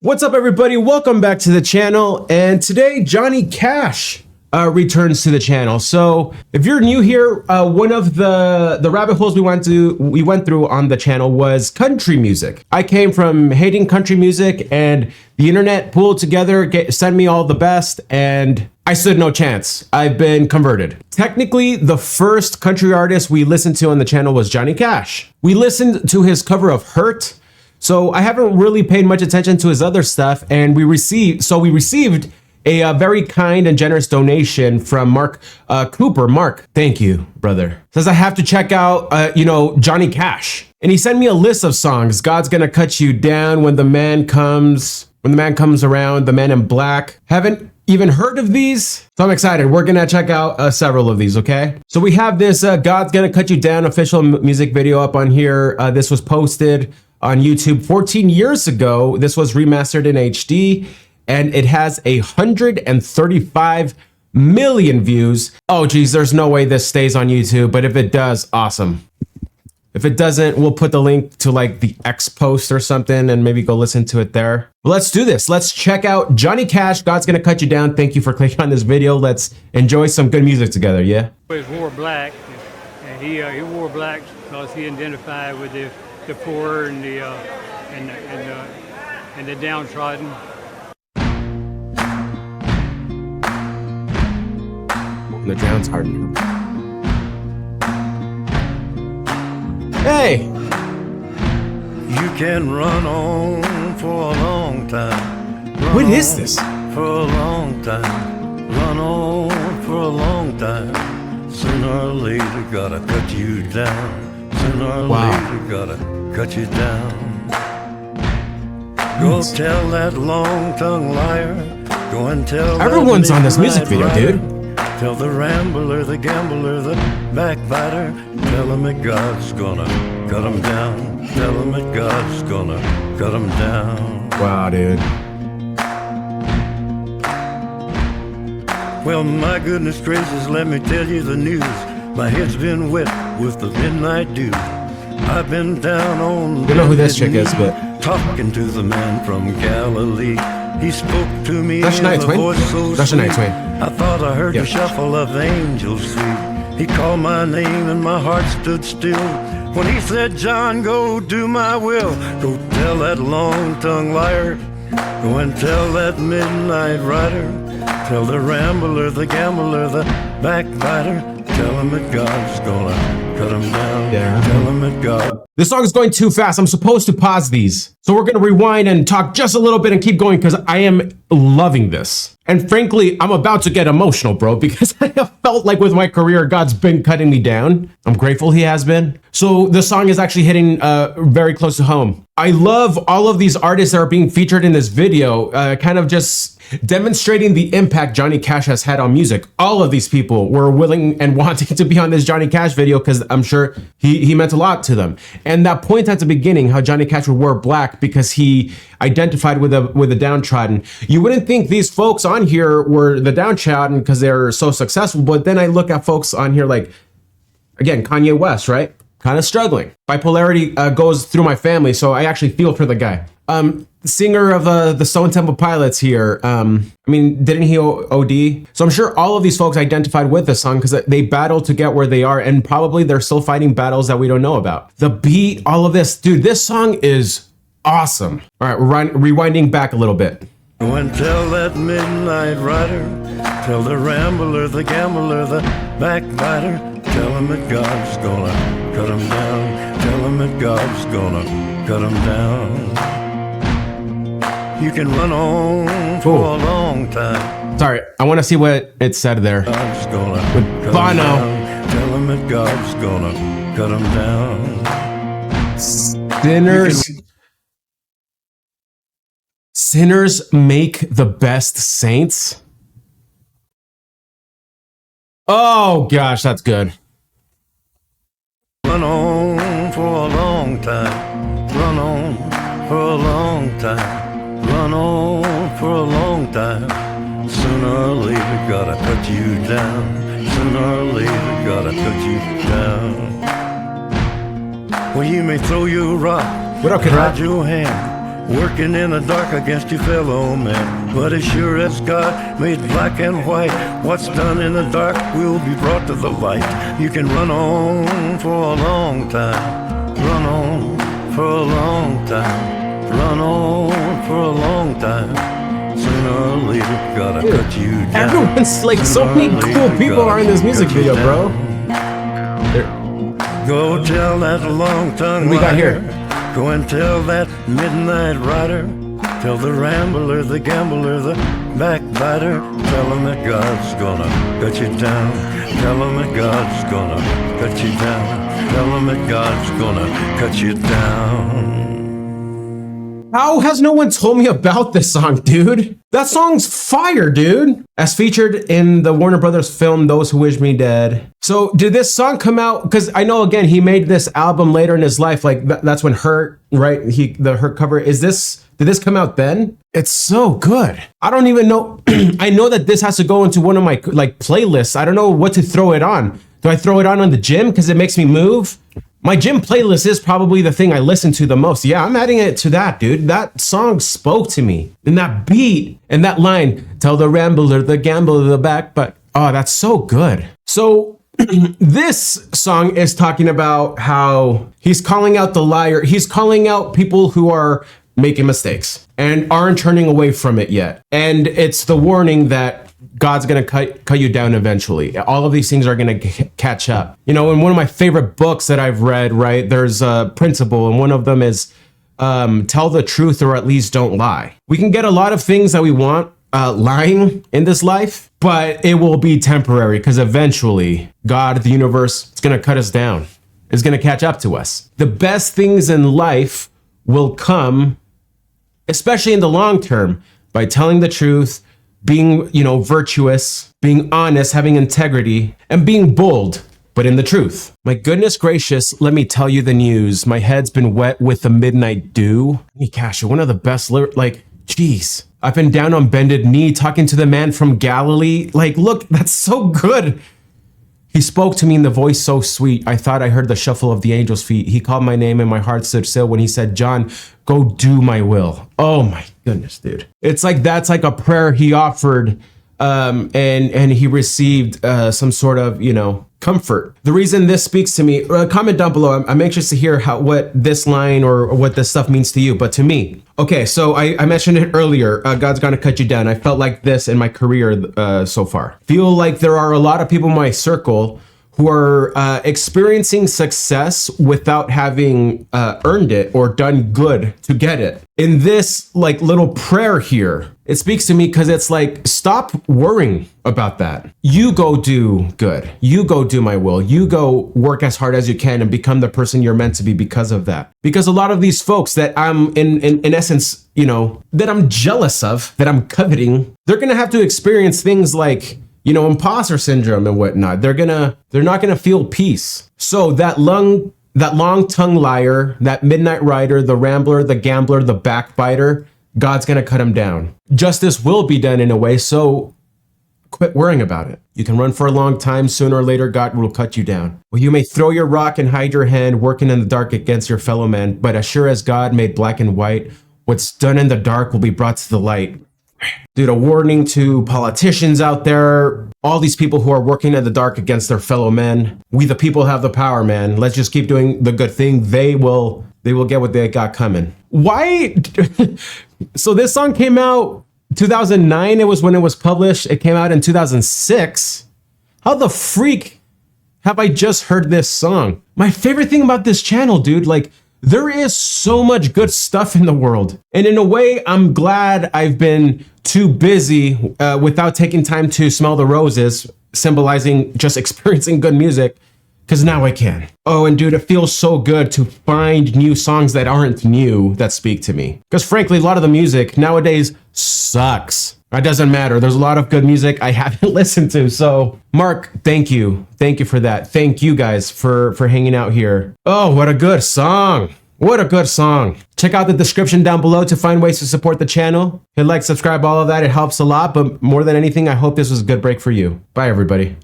What's up, everybody? Welcome back to the channel. And today, Johnny Cash returns to the channel. So if you're new here, one of the rabbit holes we went through on the channel was country music. I came from hating country music, and the internet pulled together, sent me all the best, and I stood no chance. I've been converted. Technically, the first country artist we listened to on the channel was Johnny Cash. We listened to his cover of Hurt. So I haven't really paid much attention to his other stuff, and we received a very kind and generous donation from Mark Cooper. Mark, thank you, brother. Says I have to check out, Johnny Cash, and he sent me a list of songs. God's Gonna Cut You Down, When the Man Comes Around, The Man in Black. Haven't even heard of these, so I'm excited. We're gonna check out several of these, okay? So we have this God's Gonna Cut You Down official music video up on here. This was posted on YouTube 14 years ago. This was remastered in HD, and it has 135 million views. Oh geez, there's no way this stays on YouTube, but if it does, awesome. If it doesn't, we'll put the link to like the X post or something and maybe go listen to it there. But let's do this. Let's check out Johnny Cash, God's Gonna Cut You Down. Thank you for clicking on this video. Let's enjoy some good music together, yeah? He wore black, and he wore black because he identified with the poor and the downtrodden. The downtrodden. Hey! You can run on for a long time. What is this? For a long time. Run on for a long time. Sooner or later, gotta cut you down. Sooner or later, gotta cut you down. Go tell that long-tongued liar. Go and tell everyone's on this music video, rider. dude. Tell the rambler, the gambler, the backbiter. Tell him that God's gonna cut him down. Tell him that God's gonna cut him down. Wow, dude. Well, my goodness gracious, let me tell you the news. My head's been wet with the midnight dew. I've been down on. You know who this chick is, but talking to the man from Galilee. He spoke to me in a voice so sweet. I thought I heard the shuffle of angels sweet. He called my name and my heart stood still when he said, John, go do my will. Go tell that long-tongued liar. Go and tell that midnight rider. Tell the rambler, the gambler, the backbiter. Tell him that God's gonna cut him down. Yeah. Tell him that God. This song is going too fast. I'm supposed to pause these. So we're gonna rewind and talk just a little bit and keep going because I am loving this. And frankly, I'm about to get emotional, bro, because I have felt like with my career, God's been cutting me down. I'm grateful he has been. So the song is actually hitting very close to home. I love all of these artists that are being featured in this video, kind of just demonstrating the impact Johnny Cash has had on music. All of these people were willing and wanting to be on this Johnny Cash video because I'm sure he meant a lot to them. And that point at the beginning, how Johnny Cash would wear black because he identified with the downtrodden. You wouldn't think these folks on here were the downtrodden because they're so successful, but then I look at folks on here like, again, Kanye West, right? Kind of struggling. Bipolarity goes through my family, so I actually feel for the guy. Singer of the Stone Temple Pilots here. Didn't he OD? So I'm sure all of these folks identified with this song because they battled to get where they are, and probably they're still fighting battles that we don't know about. The beat, all of this. Dude, this song is awesome. All right, we're rewinding back a little bit. Go and tell that midnight rider. Tell the rambler, the gambler, the backbiter. Tell him that God's gonna cut him down. Tell him that God's gonna cut him down. You can run on for a long time. Sorry, I want to see what it said there. God's gonna with cut Bono. him down. Tell him that God's gonna cut him down. Sinners make the best saints. Oh gosh, that's good. Run on for a long time. Run on for a long time. Run on for a long time. Sooner or later, gotta cut you down. Sooner or later, gotta cut you down. Well, you may throw your rock, what up, hide your hand. working in the dark against your fellow man. But as sure as God made black and white, what's done in the dark will be brought to the light. You can run on for a long time, run on for a long time, run on for a long time. Sooner or later, gotta cut you down. Everyone's like, so many cool people are in this music video, bro. Go tell that long-tongue What we got here? Go and tell that midnight rider. Tell the rambler, the gambler, the backbiter. Tell him that God's gonna cut you down. Tell him that God's gonna cut you down. Tell him that God's gonna cut you down. How has no one told me about this song, dude? That song's fire, dude. As featured in the Warner Brothers film, Those Who Wish Me Dead. So did this song come out? Because I know, again, he made this album later in his life. Like that's when Hurt, right? The Hurt cover. Did this come out then? It's so good. I don't even know. I know that this has to go into one of my like playlists. I don't know what to throw it on. Do I throw it on the gym because it makes me move? My gym playlist is probably the thing I listen to the most. Yeah, I'm adding it to that, dude. That song spoke to me. And that beat and that line, tell the rambler, the gambler, the back, but oh, that's so good. So this song is talking about how he's calling out the liar. He's calling out people who are making mistakes and aren't turning away from it yet. And it's the warning that God's gonna cut you down eventually. All of these things are gonna catch up. You know, in one of my favorite books that I've read, right, there's a principle, and one of them is tell the truth or at least don't lie. We can get a lot of things that we want lying in this life, but it will be temporary because eventually God, the universe, is gonna cut us down. It's gonna catch up to us. The best things in life will come, especially in the long term, by telling the truth, being, you know, virtuous, being honest, having integrity, and being bold, but in the truth. My goodness gracious, let me tell you the news. My head's been wet with the midnight dew. Gosh, one of the best, like, geez. I've been down on bended knee talking to the man from Galilee. Like, look, that's so good. He spoke to me in the voice so sweet. I thought I heard the shuffle of the angel's feet. He called my name and my heart stood still when he said, John, go do my will. Oh my goodness, dude. It's like, that's like a prayer he offered and he received some sort of, you know, comfort. The reason this speaks to me, comment down below. I'm anxious to hear what this line or what this stuff means to you, but to me. Okay, so I mentioned it earlier, God's gonna cut you down. I felt like this in my career so far. Feel like there are a lot of people in my circle who are experiencing success without having earned it or done good to get it. In this like little prayer here, it speaks to me because it's like, stop worrying about that. You go do good. You go do my will. You go work as hard as you can and become the person you're meant to be because of that. Because a lot of these folks that I'm in essence, you know, that I'm jealous of, that I'm coveting, they're gonna have to experience things like, you know, imposter syndrome and whatnot. They're not gonna feel peace. So that long tongue liar, that midnight rider, the rambler, the gambler, the backbiter, God's gonna cut him down. Justice will be done in a way, so quit worrying about it. You can run for a long time, sooner or later God will cut you down. Well, you may throw your rock and hide your hand, working in the dark against your fellow men, but as sure as God made black and white, what's done in the dark will be brought to the light. Dude, a warning to politicians out there, all these people who are working in the dark against their fellow men. We the people have the power, man. Let's just keep doing the good thing. They will get what they got coming. Why? So this song came out 2009. It was when it was published. It came out in 2006. How the freak have I just heard this song? My favorite thing about this channel, dude, like, there is so much good stuff in the world. And in a way, I'm glad I've been too busy without taking time to smell the roses, symbolizing just experiencing good music, because now I can. Oh, and dude, it feels so good to find new songs that aren't new that speak to me. Because frankly, a lot of the music nowadays sucks. It doesn't matter. There's a lot of good music I haven't listened to. So Mark, thank you. Thank you for that. Thank you guys for hanging out here. Oh, what a good song. What a good song. Check out the description down below to find ways to support the channel. Hit like, subscribe, all of that. It helps a lot. But more than anything, I hope this was a good break for you. Bye, everybody.